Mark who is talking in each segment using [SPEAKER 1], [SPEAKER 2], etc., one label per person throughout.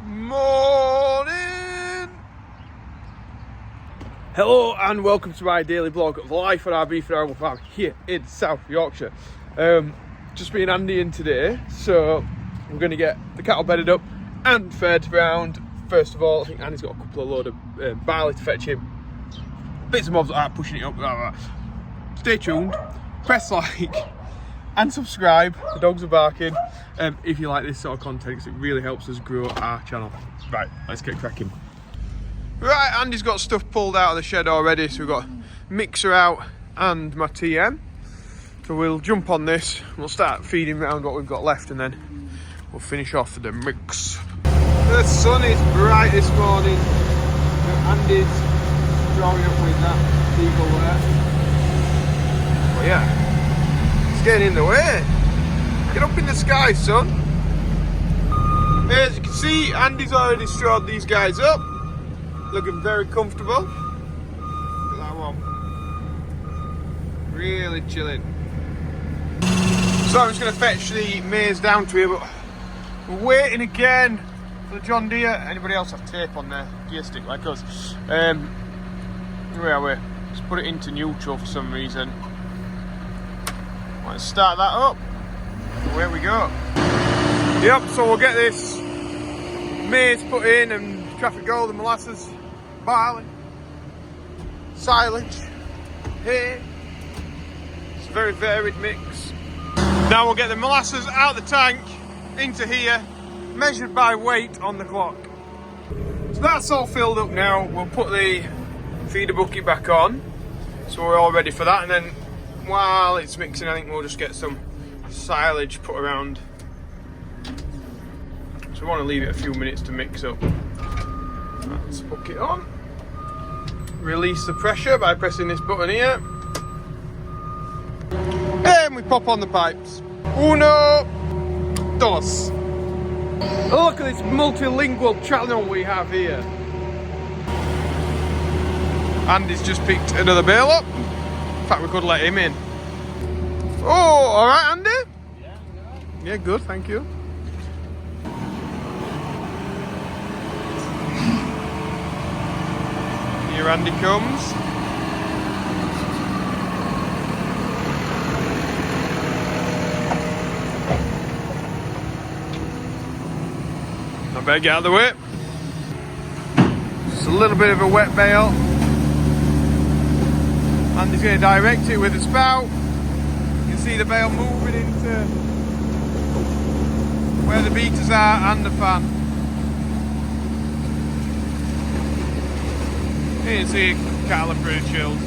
[SPEAKER 1] Morning! Hello and welcome to my daily vlog of life on our beef and arable farm here in South Yorkshire. Just me and Andy in today, so we're going to get the cattle bedded up and fed round. First of all, I think Andy's got a couple of load of barley to fetch him. Bits and bobs like that, pushing it up. Stay tuned, press like and subscribe. The dogs are barking. If you like this sort of content, 'cause it really helps us grow our channel. Right, let's get cracking. Right, Andy's got stuff pulled out of the shed already, so we've got mixer out and my TM. So we'll jump on this, we'll start feeding around what we've got left, and then we'll finish off the mix. The sun is bright this morning. Andy's drawing up with that Teagle there. Well, yeah, it's getting in the way. Get up in the sky, son. As you can see, Andy's already strawed these guys up. Looking very comfortable. Look at that one. Really chilling. So I'm just going to fetch the maize down to here, but we're waiting again for the John Deere. Anybody else have tape on their gear stick like us? Where are we? Just put it into neutral for some reason. Let's start that up. Away we go. Yep, so we'll get this maize put in and traffic gold and molasses, barley, silage, hay. It's a very varied mix. Now we'll get the molasses out of the tank into here, measured by weight on the clock. So that's all filled up now. We'll put the feeder bucket back on, so we're all ready for that. And then while it's mixing, I think we'll just get some silage put around. So we want to leave it a few minutes to mix up. Let's hook it on. Release the pressure by pressing this button here. And we pop on the pipes. Uno, dos. Look at this multilingual channel we have here. Andy's just picked another bale up. In fact, we could let him in. Oh, all right, Andy? Yeah, good, thank you. Here Andy comes. I better get out of the way. Just a little bit of a wet bale. Andy's going to direct it with the spout. You can see the bale moving into where the beaters are and the fan. You can see cattle are pretty chilled.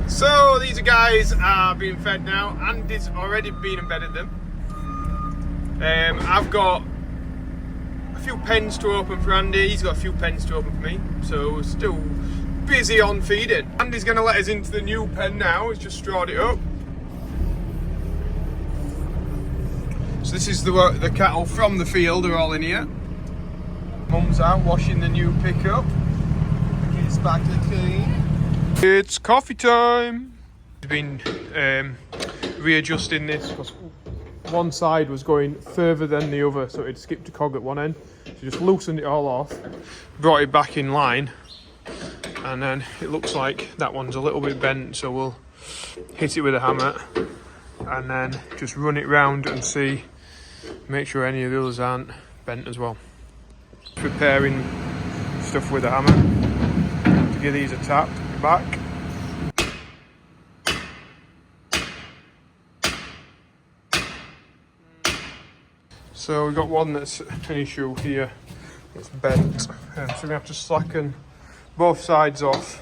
[SPEAKER 1] So these guys are being fed now. Andy's already been and bedded them. I've got a few pens to open for Andy. He's got a few pens to open for me. So we're still busy on feeding. Andy's going to let us into the new pen now. He's just strawed it up. So this is the cattle from the field are all in here. Mum's out washing the new pickup. It's back to clean. It's coffee time. We've been readjusting this because one side was going further than the other, so it skipped a cog at one end. So just loosened it all off, brought it back in line, and then it looks like that one's a little bit bent, so we'll hit it with a hammer and then just run it round and see, make sure any of the others aren't bent as well. Preparing stuff with a hammer to give these a tap back. So we've got one that's an issue here, it's bent, so we're going to have to slacken both sides off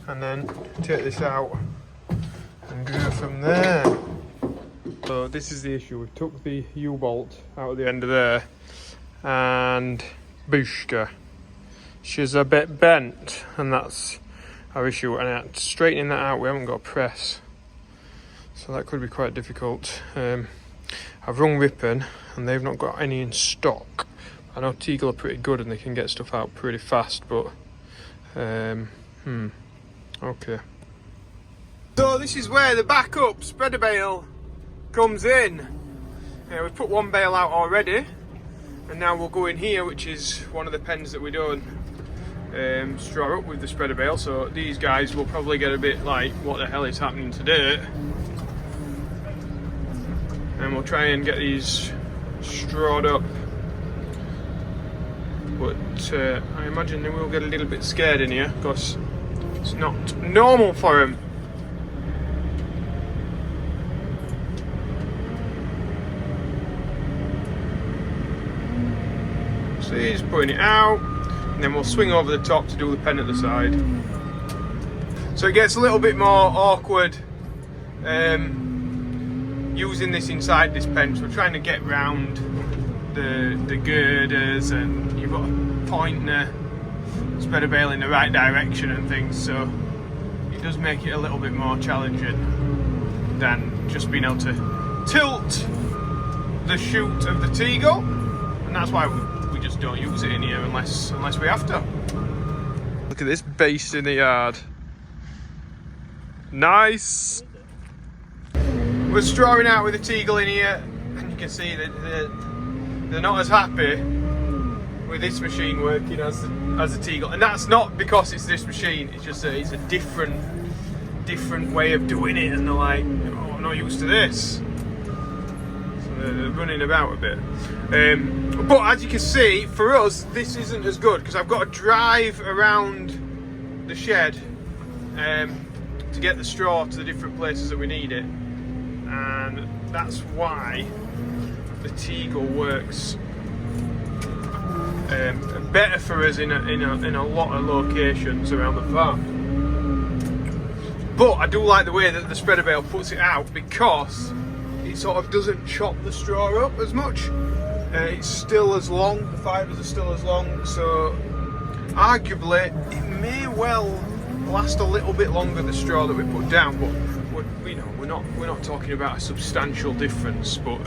[SPEAKER 1] and then take this out and go from there. So this is the issue, we took the U-bolt out of the end of there and Bushka, she's a bit bent, and that's our issue. And straightening that out, we haven't got a press, so that could be quite difficult. I've rung Ripon and they've not got any in stock. I know Teagle are pretty good and they can get stuff out pretty fast, but okay. So this is where the backup Spreadabale comes in. We've put one bale out already. And now we'll go in here, which is one of the pens that we don't straw up with the Spreadabale. So these guys will probably get a bit like, what the hell is happening today? And we'll try and get these strawed up. But I imagine they will get a little bit scared in here because it's not normal for them. So he's putting it out, and then we'll swing over the top to do the pen at the side. So it gets a little bit more awkward using this inside this pen. So we're trying to get round the girders, and you've got to point the Spreadabale in the right direction and things. So it does make it a little bit more challenging than just being able to tilt the chute of the Teagle, and that's why we just don't use it in here unless we have to. Look at this beast in the yard. Nice. We're strawing out with the Teagle in here, and you can see that they're not as happy with this machine working as the Teagle, and that's not because it's this machine. It's just it's a different way of doing it, and they're like, oh, I'm not used to this. So they're running about a bit. But as you can see, for us, this isn't as good because I've got to drive around the shed to get the straw to the different places that we need it, and that's why the Teagle works better for us in a lot of locations around the farm. But I do like the way that the Spreadabale puts it out because it sort of doesn't chop the straw up as much. It's still as long, the fibres are still as long, so arguably it may well last a little bit longer, the straw that we put down, but we're not talking about a substantial difference, but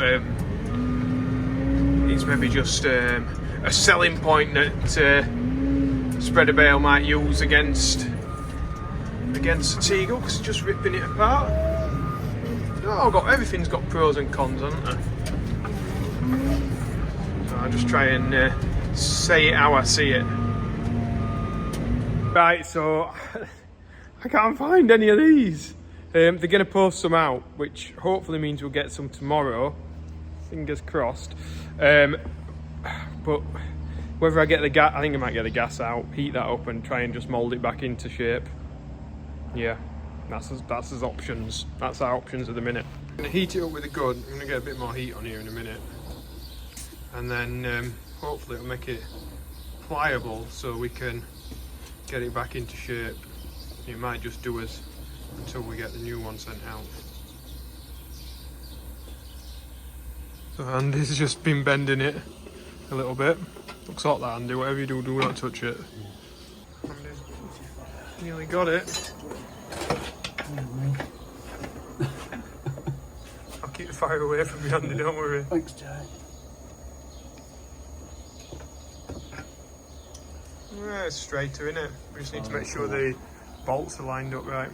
[SPEAKER 1] it's maybe just a selling point that Spreadabale might use against the Teagle, because it's just ripping it apart. Everything's got pros and cons, hasn't it? So I'll just try and say it how I see it. Right, so I can't find any of these. They're going to post some out, which hopefully means we'll get some tomorrow. Fingers crossed. But whether I get the gas, I think I might get the gas out, heat that up, and try and just mould it back into shape. Yeah, that's as options. That's our options at the minute. I'm going to heat it up with a gun. I'm going to get a bit more heat on here in a minute, and then hopefully it'll make it pliable so we can get it back into shape. It might just do us until we get the new one sent out. So Andy's just been bending it a little bit. Looks like that, Andy. Whatever you do, do not touch it. Andy's nearly got it. I'll keep the fire away from you, Andy, don't worry.
[SPEAKER 2] Thanks, Jack.
[SPEAKER 1] Yeah, it's straighter, innit? We just need to make sure the bolts are lined up right.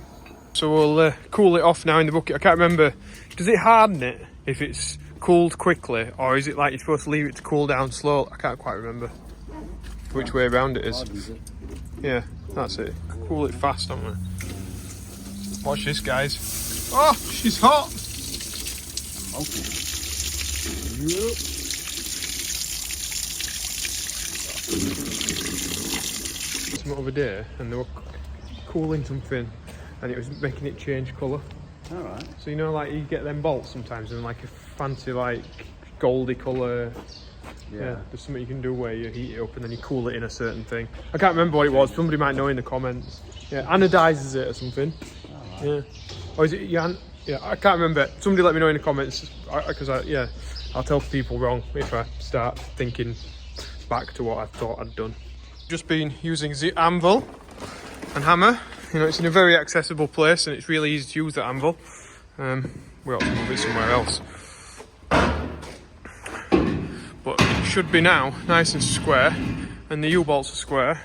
[SPEAKER 1] So we'll cool it off now in the bucket. I can't remember, does it harden it if it's cooled quickly, or is it like you're supposed to leave it to cool down slow? I can't quite remember which way around it is. Yeah, that's it. Cool it fast, don't we? Watch this, guys. Oh, she's hot!
[SPEAKER 2] Okay.
[SPEAKER 1] Yep. Some other day, and they were cooling something, and it was making it change colour.
[SPEAKER 2] Alright.
[SPEAKER 1] So you know, like you get them bolts sometimes in like a fancy like goldy colour. Yeah, there's something you can do where you heat it up and then you cool it in a certain thing. I can't remember what it was. Somebody might know in the comments. Yeah, anodizes it or something.
[SPEAKER 2] Alright.
[SPEAKER 1] Yeah. Or is it yeah, I can't remember. Somebody let me know in the comments, because I'll tell people wrong if I start thinking back to what I thought I'd done. Just been using the anvil and hammer. You know, it's in a very accessible place and it's really easy to use that anvil. We ought to move it somewhere else. But it should be now nice and square, and the U-bolts are square.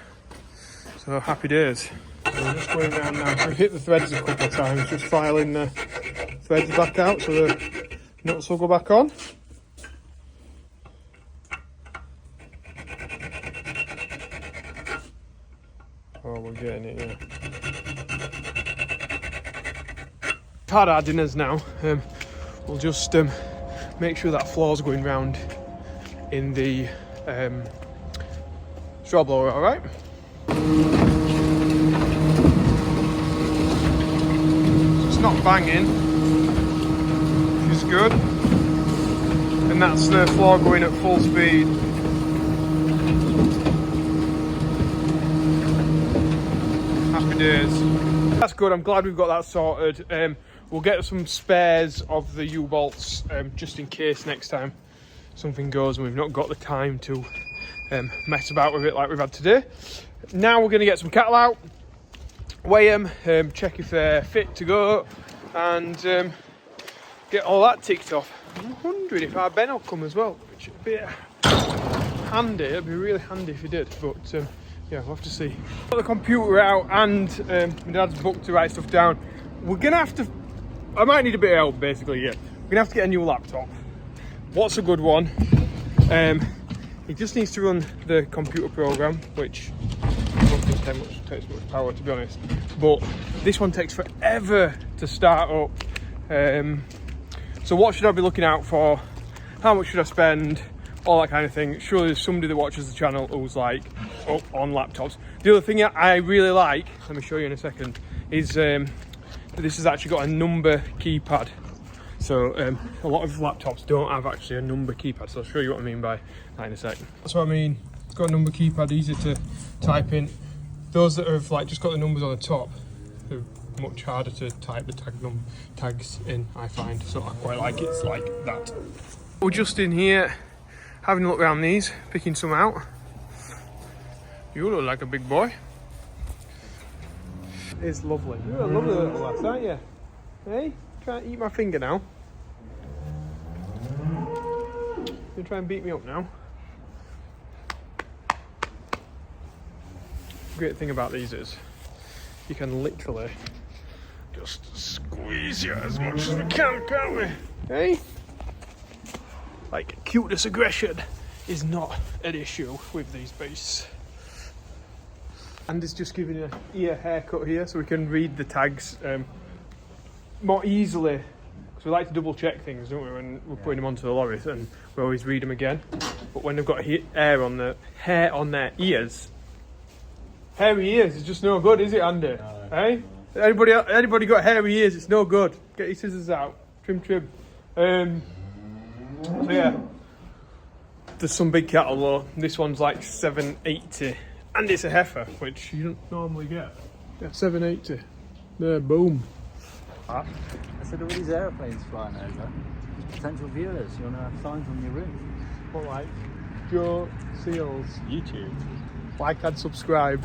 [SPEAKER 1] So happy days. So we're just going around now. We've hit the threads a couple of times, just filing the threads back out so the nuts will go back on. Oh, we're getting it, yeah. We've had our dinners now. We'll just make sure that floor's going round in the straw blower, alright? It's not banging, which is good. And that's the floor going at full speed. Happy days. That's good, I'm glad we've got that sorted. We'll get some spares of the U-bolts just in case next time something goes and we've not got the time to mess about with it like we've had today. Now we're going to get some cattle out, weigh them, check if they're fit to go, and get all that ticked off. I'm wondering if our Ben will come as well, which would be handy. It'd be really handy if he did, but yeah, we'll have to see. Got the computer out and my dad's book to write stuff down. We're gonna have to, I might need a bit of help basically, yeah. We're gonna have to get a new laptop. What's a good one? It just needs to run the computer program, which I don't think takes much power, to be honest. But this one takes forever to start up. So what should I be looking out for? How much should I spend? All that kind of thing. Surely there's somebody that watches the channel who's like up on laptops. The other thing I really like, let me show you in a second, is this has actually got a number keypad. So a lot of laptops don't have actually a number keypad, so I'll show you what I mean by that in a second. That's what I mean. It's got a number keypad, easy to type in. Those that have like just got the numbers on the top, they're much harder to type the tags in, I find. So I quite like it. It's like that. We're just in here having a look around these, picking some out. You look like a big boy. It's lovely. You're a lovely little lass, aren't you? Hey, try and eat my finger now. You try and beat me up now. The great thing about these is you can literally just squeeze you as much as we can, can't we? Hey? Like, cuteness aggression is not an issue with these beasts. And it's just giving an ear haircut here so we can read the tags more easily. Because we like to double check things, don't we, when we're putting them onto the lorry, and we always read them again. But when they've got hair on their ears, hairy ears is just no good, is it, Andy? No. Hey? Anybody got hairy ears? It's no good. Get your scissors out. Trim. So yeah, there's some big cattle though. This one's like 780, and it's a heifer, which you don't normally get. Yeah, 780. There, boom.
[SPEAKER 2] I said, all these aeroplanes flying over, potential viewers, you want to have signs on your roof?
[SPEAKER 1] What, like Joe Seals?
[SPEAKER 2] YouTube.
[SPEAKER 1] Like and subscribe.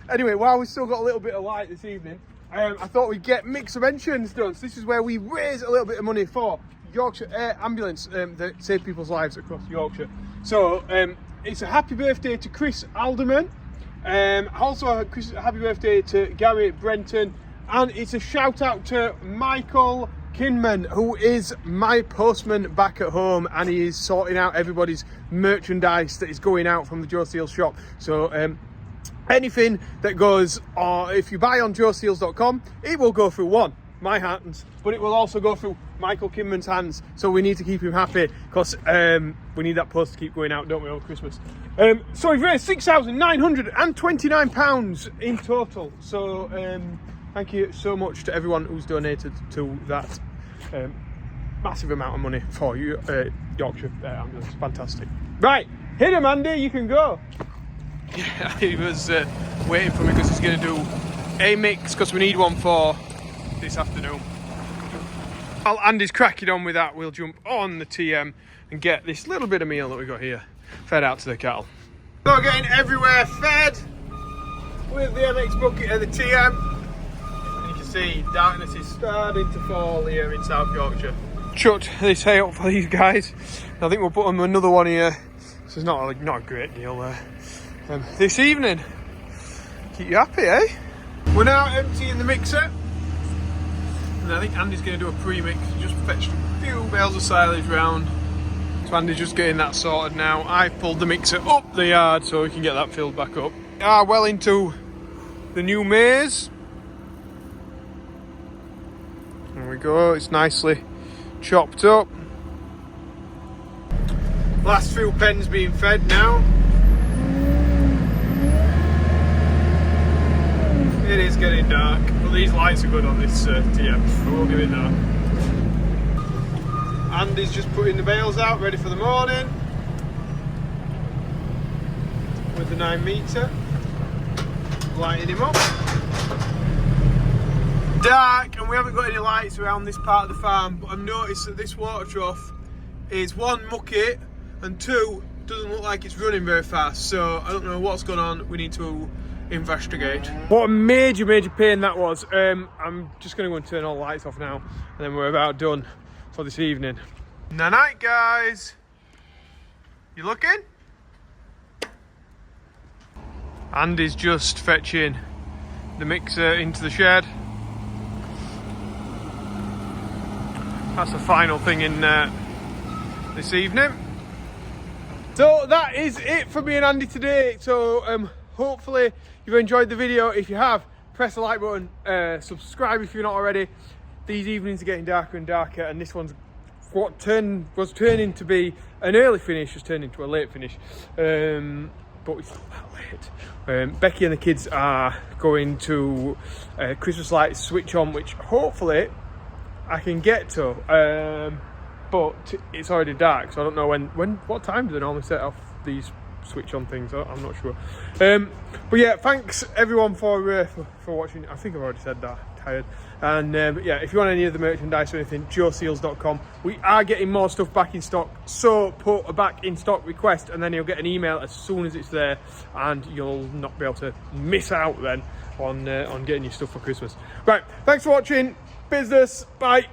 [SPEAKER 1] Anyway, while we've still got a little bit of light this evening, I thought we'd get mixed subventions done. So this is where we raise a little bit of money for Yorkshire Air Ambulance that save people's lives across Yorkshire. So it's a happy birthday to Chris Alderman. Also a happy birthday to Gary Brenton. And it's a shout out to Michael Kinman, who is my postman back at home, and he is sorting out everybody's merchandise that is going out from the Joe Seals shop. So anything that goes, or if you buy on joeseals.com, it will go through my hands, but it will also go through Michael Kinman's hands. So we need to keep him happy, because we need that post to keep going out, don't we, over Christmas? So we've raised £6,929 in total. So thank you so much to everyone who's donated to that massive amount of money for you, Yorkshire Air Ambulance. Fantastic. Right, hit him, Andy, you can go. Yeah, he was waiting for me because he's going to do a mix, because we need one for this afternoon. While Andy's cracking on with that, we'll jump on the TM and get this little bit of meal that we got here fed out to the cattle. So getting everywhere fed with the MX bucket and the TM. And you can see darkness is starting to fall here in South Yorkshire. Chucked this hay up for these guys. I think we'll put them another one here. So it's not a great deal there. This evening. Keep you happy, eh? We're now emptying the mixer. And I think Andy's going to do a pre-mix. Just fetched a few bales of silage round. So Andy's just getting that sorted now. I pulled the mixer up the yard so we can get that filled back up. Well into the new maize. There we go, it's nicely chopped up. Last few pens being fed now. It is getting dark, but these lights are good on this TM, I will give it that. Andy's just putting the bales out, ready for the morning. With the 9 metre. Lighting him up. Dark, and we haven't got any lights around this part of the farm, but I've noticed that this water trough is 1, mucky, and 2, doesn't look like it's running very fast, so I don't know what's going on. We need to investigate. What a major pain that was. I'm just going to go and turn all the lights off now, and then we're about done for this evening. Night guys. You looking? Andy's just fetching the mixer into the shed. That's the final thing in this evening. So that is it for me and Andy today. So hopefully you've enjoyed the video. If you have, press the like button, subscribe if you're not already. These evenings are getting darker and darker, and this one's what was turning to be an early finish has turned into a late finish. But it's not that late. Becky and the kids are going to Christmas lights switch on, which hopefully I can get to. But it's already dark, so I don't know what time do they normally set off these switch on things. I'm not sure. But yeah, thanks everyone for watching. I think I've already said that. Tired. And yeah, if you want any of the merchandise or anything, joeseals.com. We are getting more stuff back in stock, so put a back in stock request and then you'll get an email as soon as it's there, and you'll not be able to miss out then on getting your stuff for Christmas. Right, thanks for watching. Business. Bye.